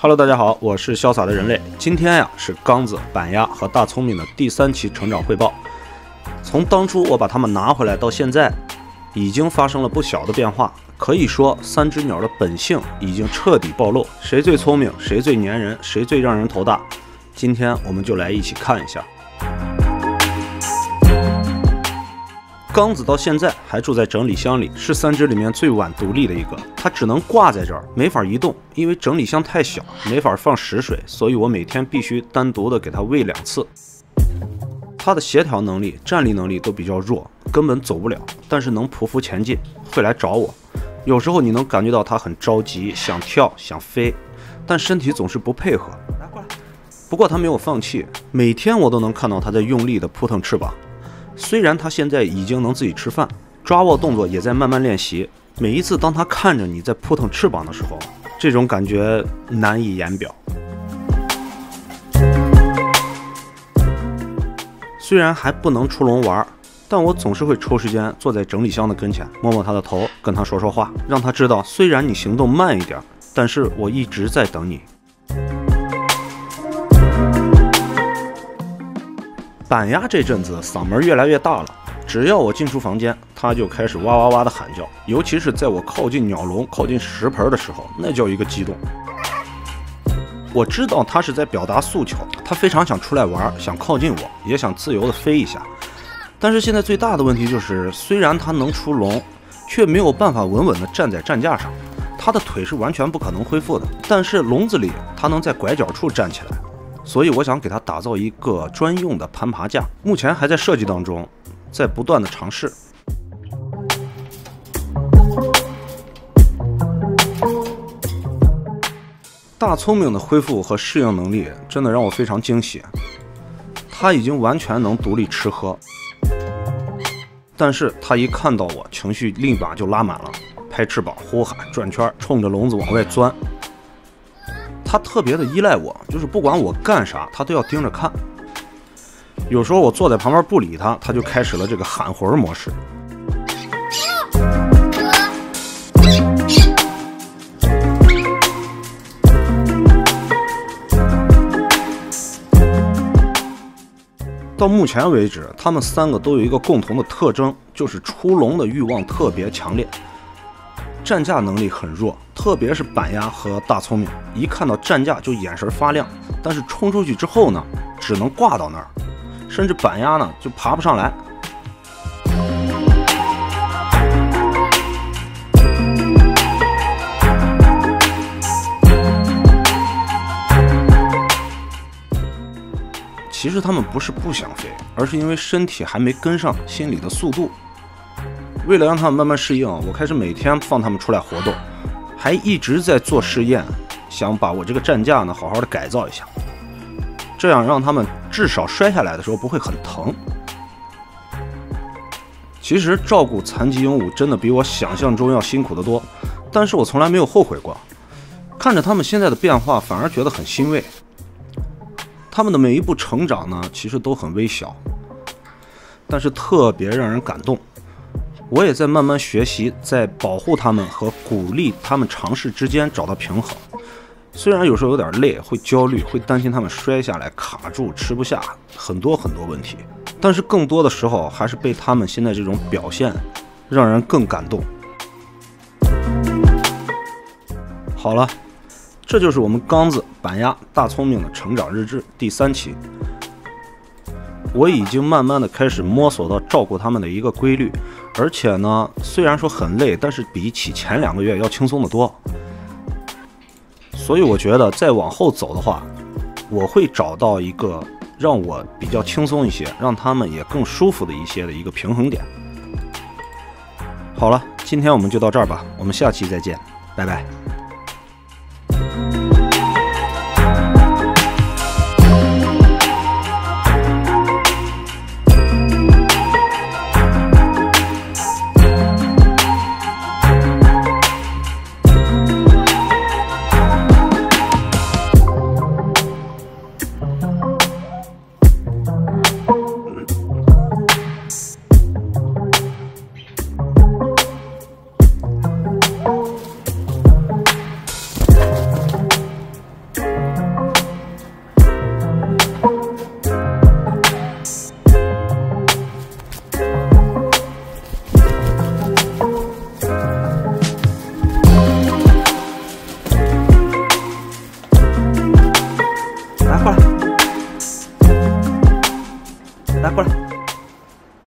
Hello， 大家好，我是潇洒的人类。今天呀是刚子、板鸭和大聪明的第3期成长汇报。从当初我把它们拿回来到现在，已经发生了不小的变化。可以说，3只鸟的本性已经彻底暴露，谁最聪明，谁最粘人，谁最让人头大。今天我们就来一起看一下。刚子到现在还住在整理箱里，是3只里面最晚独立的一个。它只能挂在这儿，没法移动，因为整理箱太小，没法放食水，所以我每天必须单独的给它喂2次。它的协调能力、站立能力都比较弱，根本走不了，但是能匍匐前进，会来找我。有时候你能感觉到它很着急，想跳想飞，但身体总是不配合。不过它没有放弃，每天我都能看到它在用力的扑腾翅膀。虽然它现在已经能自己吃饭，抓握动作也在慢慢练习。每一次当它看着你在扑腾翅膀的时候，这种感觉难以言表。虽然还不能出笼玩，但我总是会抽时间坐在整理箱的跟前，摸摸它的头，跟它说说话，让它知道虽然你行动慢一点，但是我一直在等你。板鸭这阵子嗓门越来越大了，只要我进出房间，它就开始哇哇哇的喊叫，尤其是在我靠近鸟笼、靠近食盆的时候，那叫一个激动。我知道它是在表达诉求，它非常想出来玩，想靠近我，也想自由的飞一下。但是现在最大的问题就是，虽然它能出笼，却没有办法稳稳的站在站架上，它的腿是完全不可能恢复的。但是笼子里，它能在拐角处站起来。所以我想给它打造一个专用的攀爬架，目前还在设计当中，在不断的尝试。大聪明的恢复和适应能力真的让我非常惊喜，它已经完全能独立吃喝，但是它一看到我，情绪立马就拉满了，拍翅膀、呼喊、转圈，冲着笼子往外钻。他特别的依赖我，就是不管我干啥，他都要盯着看。有时候我坐在旁边不理他，他就开始了这个喊魂模式。到目前为止，他们3个都有一个共同的特征，就是出笼的欲望特别强烈。站架能力很弱，特别是板鸭和大聪明，一看到站架就眼神发亮，但是冲出去之后呢，只能挂到那儿，甚至板鸭呢就爬不上来。其实他们不是不想飞，而是因为身体还没跟上心理的速度。为了让他们慢慢适应，我开始每天放他们出来活动，还一直在做试验，想把我这个站架呢好好的改造一下，这样让他们至少摔下来的时候不会很疼。其实照顾残疾鹦鹉真的比我想象中要辛苦得多，但是我从来没有后悔过。看着他们现在的变化，反而觉得很欣慰。他们的每一步成长呢，其实都很微小，但是特别让人感动。我也在慢慢学习，在保护他们和鼓励他们尝试之间找到平衡。虽然有时候有点累，会焦虑，会担心他们摔下来卡住吃不下，很多问题，但是更多的时候还是被他们现在这种表现让人更感动。好了，这就是我们刚子、板鸭、大聪明的成长日志第3期。我已经慢慢的开始摸索到照顾他们的一个规律，而且呢，虽然说很累，但是比起前2个月要轻松得多。所以我觉得再往后走的话，我会找到一个让我比较轻松一些，让他们也更舒服的一个平衡点。好了，今天我们就到这儿吧，我们下期再见，拜拜。来过来。